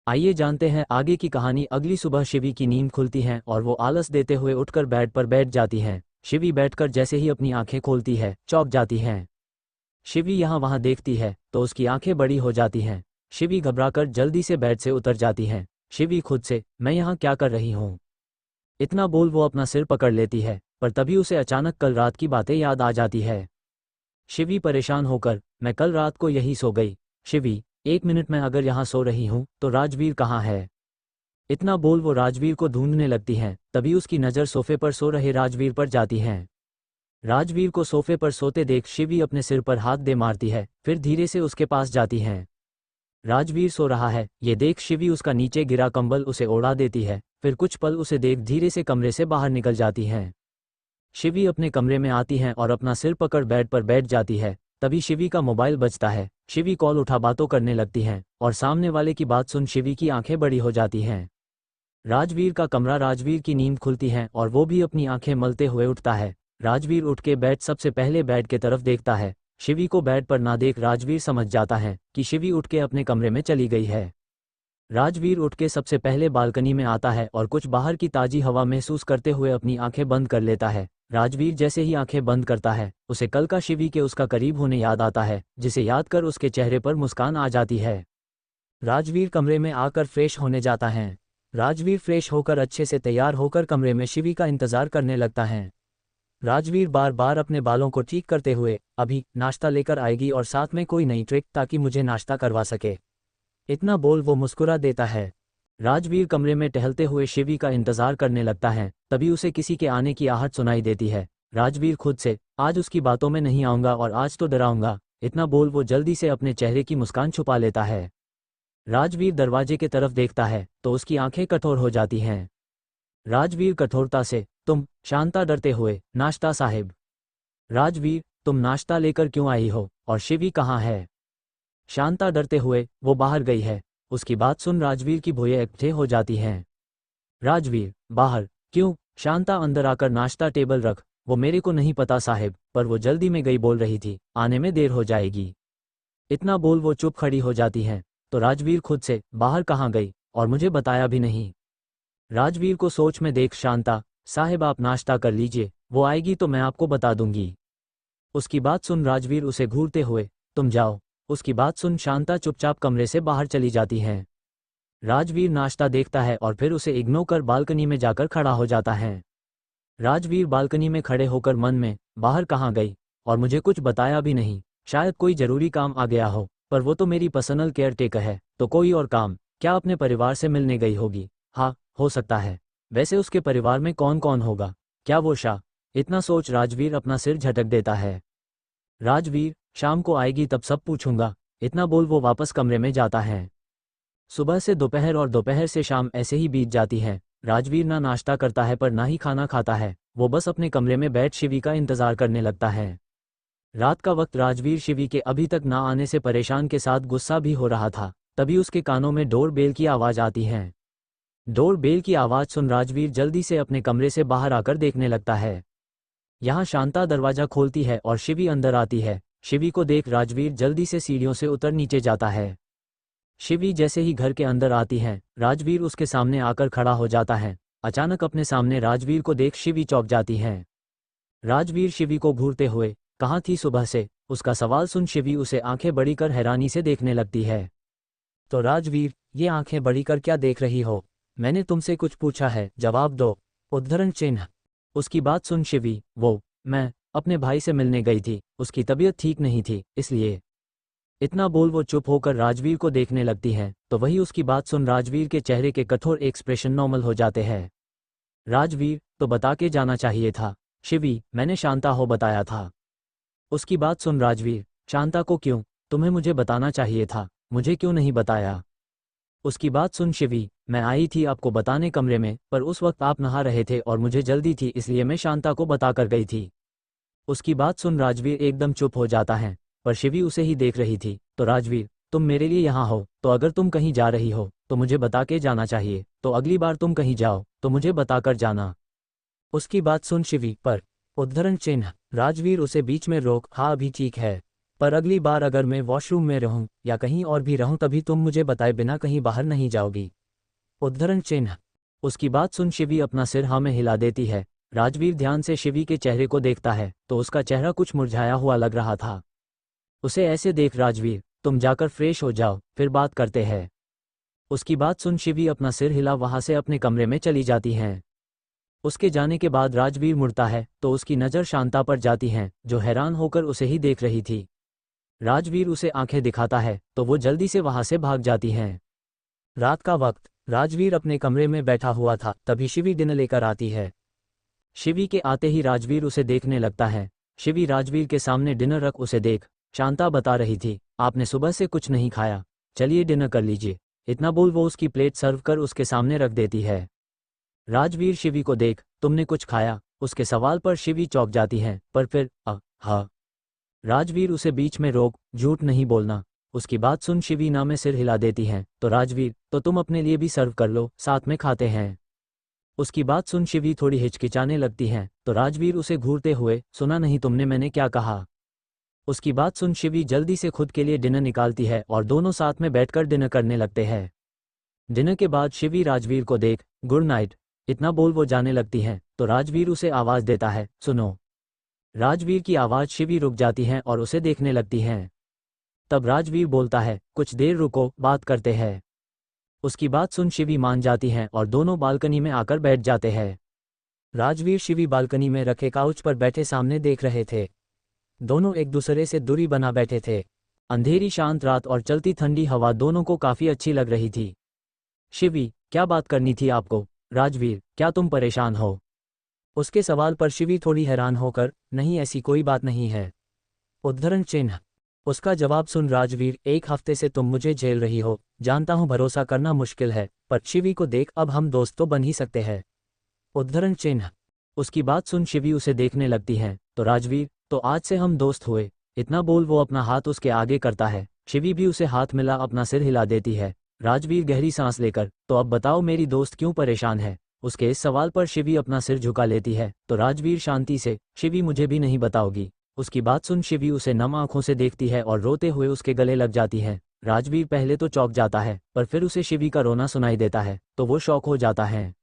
आइए जानते हैं आगे की कहानी। अगली सुबह शिवी की नींद खुलती है और वो आलस देते हुए उठकर बेड पर बैठ जाती हैं। शिवी बैठकर जैसे ही अपनी आंखें खोलती है चौंक जाती हैं। शिवी यहाँ वहाँ देखती है तो उसकी आंखें बड़ी हो जाती हैं। शिवी घबराकर जल्दी से बेड से उतर जाती हैं। शिवी खुद से, मैं यहाँ क्या कर रही हूँ, इतना बोल वो अपना सिर पकड़ लेती है, पर तभी उसे अचानक कल रात की बातें याद आ जाती है। शिवी परेशान होकर, मैं कल रात को यही सो गई। शिवी, एक मिनट में अगर यहाँ सो रही हूँ तो राजवीर कहाँ है, इतना बोल वो राजवीर को ढूंढने लगती हैं। तभी उसकी नज़र सोफे पर सो रहे राजवीर पर जाती है। राजवीर को सोफे पर सोते देख शिवी अपने सिर पर हाथ दे मारती है, फिर धीरे से उसके पास जाती है। राजवीर सो रहा है ये देख शिवी उसका नीचे गिरा कंबल उसे ओढ़ा देती है, फिर कुछ पल उसे देख धीरे से कमरे से बाहर निकल जाती हैं। शिवी अपने कमरे में आती हैं और अपना सिर पकड़ बेड पर बैठ जाती है। तभी शिवी का मोबाइल बजता है। शिवी कॉल उठा बातों करने लगती हैं और सामने वाले की बात सुन शिवी की आंखें बड़ी हो जाती हैं। राजवीर का कमरा, राजवीर की नींद खुलती है और वो भी अपनी आंखें मलते हुए उठता है। राजवीर उठ के बेड सबसे पहले बेड के तरफ देखता है। शिवी को बेड पर ना देख राजवीर समझ जाता है कि शिवी उठ के अपने कमरे में चली गई है। राजवीर उठ के सबसे पहले बालकनी में आता है और कुछ बाहर की ताजी हवा महसूस करते हुए अपनी आंखें बंद कर लेता है। राजवीर जैसे ही आंखें बंद करता है उसे कल का शिवी के उसका करीब होने याद आता है, जिसे याद कर उसके चेहरे पर मुस्कान आ जाती है। राजवीर कमरे में आकर फ्रेश होने जाता है। राजवीर फ्रेश होकर अच्छे से तैयार होकर कमरे में शिवी का इंतजार करने लगता है। राजवीर बार बार अपने बालों को ठीक करते हुए, अभी नाश्ता लेकर आएगी और साथ में कोई नई ट्रिक ताकि मुझे नाश्ता करवा सके, इतना बोल वो मुस्कुरा देता है। राजवीर कमरे में टहलते हुए शिवी का इंतजार करने लगता है। तभी उसे किसी के आने की आहट सुनाई देती है। राजवीर खुद से, आज उसकी बातों में नहीं आऊंगा और आज तो डराऊंगा, इतना बोल वो जल्दी से अपने चेहरे की मुस्कान छुपा लेता है। राजवीर दरवाजे की तरफ देखता है तो उसकी आंखें कठोर हो जाती हैं। राजवीर कठोरता से, तुम, शांता डरते हुए, नाश्ता साहिब। राजवीर, तुम नाश्ता लेकर क्यों आई हो और शिवी कहाँ है। शांता डरते हुए, वो बाहर गई है। उसकी बात सुन राजवीर की भौहें इकट्ठे हो जाती हैं। राजवीर, बाहर क्यों। शांता अंदर आकर, नाश्ता टेबल रख। वो मेरे को नहीं पता साहिब, पर वो जल्दी में गई बोल रही थी, आने में देर हो जाएगी, इतना बोल वो चुप खड़ी हो जाती हैं। तो राजवीर खुद से, बाहर कहाँ गई और मुझे बताया भी नहीं। राजवीर को सोच में देख शांता, साहिब आप नाश्ता कर लीजिए, वो आएगी तो मैं आपको बता दूंगी। उसकी बात सुन राजवीर उसे घूरते हुए, तुम जाओ। उसकी बात सुन शांता चुपचाप कमरे से बाहर चली जाती हैं। राजवीर नाश्ता देखता है और फिर उसे इग्नोर कर बालकनी में जाकर खड़ा हो जाता है। राजवीर बालकनी में खड़े होकर मन में, बाहर कहाँ गई और मुझे कुछ बताया भी नहीं, शायद कोई जरूरी काम आ गया हो, पर वो तो मेरी पर्सनल केयर टेकर है, तो कोई और काम, क्या अपने परिवार से मिलने गई होगी। हाँ, हो सकता है। वैसे उसके परिवार में कौन कौन होगा, क्या वो शाह। इतना सोच राजवीर अपना सिर झटक देता है। राजवीर, शाम को आएगी तब सब पूछूंगा, इतना बोल वो वापस कमरे में जाता है। सुबह से दोपहर और दोपहर से शाम ऐसे ही बीत जाती है। राजवीर ना नाश्ता करता है पर ना ही खाना खाता है, वो बस अपने कमरे में बैठ शिवी का इंतजार करने लगता है। रात का वक्त राजवीर शिवी के अभी तक ना आने से परेशान के साथ गुस्सा भी हो रहा था। तभी उसके कानों में डोर बेल की आवाज़ आती है। डोर बेल की आवाज़ सुन राजवीर जल्दी से अपने कमरे से बाहर आकर देखने लगता है। यहाँ शांता दरवाजा खोलती है और शिवी अंदर आती है। शिवी को देख राजवीर जल्दी से सीढ़ियों से उतर नीचे जाता है। शिवी जैसे ही घर के अंदर आती है, राजवीर उसके सामने आकर खड़ा हो जाता है। अचानक अपने सामने राजवीर को देख शिवी चौंक जाती है। राजवीर शिवी को घूरते हुए, कहाँ थी सुबह से, उसका सवाल सुन शिवी उसे आंखें बड़ी कर हैरानी से देखने लगती है। तो राजवीर, ये आंखें बड़ी कर क्या देख रही हो, मैंने तुमसे कुछ पूछा है, जवाब दो। उद्धरण चिन्ह। उसकी बात सुन शिवी, मैं अपने भाई से मिलने गई थी, उसकी तबीयत ठीक नहीं थी, इसलिए, इतना बोल वो चुप होकर राजवीर को देखने लगती है। तो वही उसकी बात सुन राजवीर के चेहरे के कठोर एक्सप्रेशन नॉर्मल हो जाते हैं। राजवीर, तो बता के जाना चाहिए था। शिवी, मैंने शांता हो बताया था। उसकी बात सुन राजवीर, शांता को क्यों, तुम्हें मुझे बताना चाहिए था, मुझे क्यों नहीं बताया। उसकी बात सुन शिवी, मैं आई थी आपको बताने कमरे में, पर उस वक्त आप नहा रहे थे और मुझे जल्दी थी, इसलिए मैं शांता को बता कर गई थी। उसकी बात सुन राजवीर एकदम चुप हो जाता है, पर शिवी उसे ही देख रही थी। तो राजवीर, तुम मेरे लिए यहाँ हो, तो अगर तुम कहीं जा रही हो तो मुझे बता के जाना चाहिए, तो अगली बार तुम कहीं जाओ तो मुझे बताकर जाना। उसकी बात सुन शिवी, पर, उद्धरण चिन्ह, राजवीर उसे बीच में रोक, हाँ अभी ठीक है, पर अगली बार अगर मैं वॉशरूम में रहूं या कहीं और भी रहूं तभी तुम मुझे बताए बिना कहीं बाहर नहीं जाओगी। उद्धरण चिन्ह। उसकी बात सुन शिवी अपना सिर हाँ में हिला देती है। राजवीर ध्यान से शिवी के चेहरे को देखता है तो उसका चेहरा कुछ मुरझाया हुआ लग रहा था। उसे ऐसे देख राजवीर, तुम जाकर फ्रेश हो जाओ, फिर बात करते हैं। उसकी बात सुन शिवी अपना सिर हिला वहां से अपने कमरे में चली जाती हैं। उसके जाने के बाद राजवीर मुड़ता है तो उसकी नज़र शांता पर जाती है जो हैरान होकर उसे ही देख रही थी। राजवीर उसे आंखें दिखाता है तो वो जल्दी से वहां से भाग जाती हैं। रात का वक्त, राजवीर अपने कमरे में बैठा हुआ था तभी शिवी डिनर लेकर आती है। शिवी के आते ही राजवीर उसे देखने लगता है। शिवी राजवीर के सामने डिनर रख उसे देख, शांता बता रही थी आपने सुबह से कुछ नहीं खाया, चलिए डिनर कर लीजिए। इतना बोल वो उसकी प्लेट सर्व कर उसके सामने रख देती है। राजवीर शिवी को देख, तुमने कुछ खाया? उसके सवाल पर शिवी चौंक जाती है पर फिर हाँ। राजवीर उसे बीच में रोक, झूठ नहीं बोलना। उसकी बात सुन शिवी ना में सिर हिला देती है तो राजवीर, तो तुम अपने लिए भी सर्व कर लो, साथ में खाते हैं। उसकी बात सुन शिवी थोड़ी हिचकिचाने लगती है तो राजवीर उसे घूरते हुए, सुना नहीं तुमने मैंने क्या कहा? उसकी बात सुन शिवी जल्दी से खुद के लिए डिनर निकालती है और दोनों साथ में बैठकर डिनर करने लगते हैं। डिनर के बाद शिवी राजवीर को देख, गुड नाइट, इतना बोल वो जाने लगती हैं तो राजवीर उसे आवाज़ देता है, सुनो। राजवीर की आवाज़ शिवी रुक जाती है और उसे देखने लगती हैं। तब राजवीर बोलता है, कुछ देर रुको, बात करते हैं। उसकी बात सुन शिवी मान जाती हैं और दोनों बालकनी में आकर बैठ जाते हैं। राजवीर शिवी बालकनी में रखे काउच पर बैठे सामने देख रहे थे। दोनों एक दूसरे से दूरी बना बैठे थे। अंधेरी शांत रात और चलती ठंडी हवा दोनों को काफ़ी अच्छी लग रही थी। शिवी, क्या बात करनी थी आपको? राजवीर, क्या तुम परेशान हो? उसके सवाल पर शिवी थोड़ी हैरान होकर, नहीं ऐसी कोई बात नहीं है। उद्धरण चिन्ह। उसका जवाब सुन राजवीर, एक हफ्ते से तुम मुझे झेल रही हो, जानता हूं भरोसा करना मुश्किल है, पर शिवी को देख अब हम दोस्त तो बन ही सकते हैं। उद्धरण चिन्ह। उसकी बात सुन शिवी उसे देखने लगती है तो राजवीर, तो आज से हम दोस्त हुए। इतना बोल वो अपना हाथ उसके आगे करता है। शिवी भी उसे हाथ मिला अपना सिर हिला देती है। राजवीर गहरी सांस लेकर, तो अब बताओ मेरी दोस्त क्यों परेशान है? उसके इस सवाल पर शिवी अपना सिर झुका लेती है तो राजवीर शांति से, शिवी मुझे भी नहीं बताओगी। उसकी बात सुन शिवी उसे नम आंखों से देखती है और रोते हुए उसके गले लग जाती है। राजवीर पहले तो चौंक जाता है पर फिर उसे शिवी का रोना सुनाई देता है तो वो शॉक हो जाता है।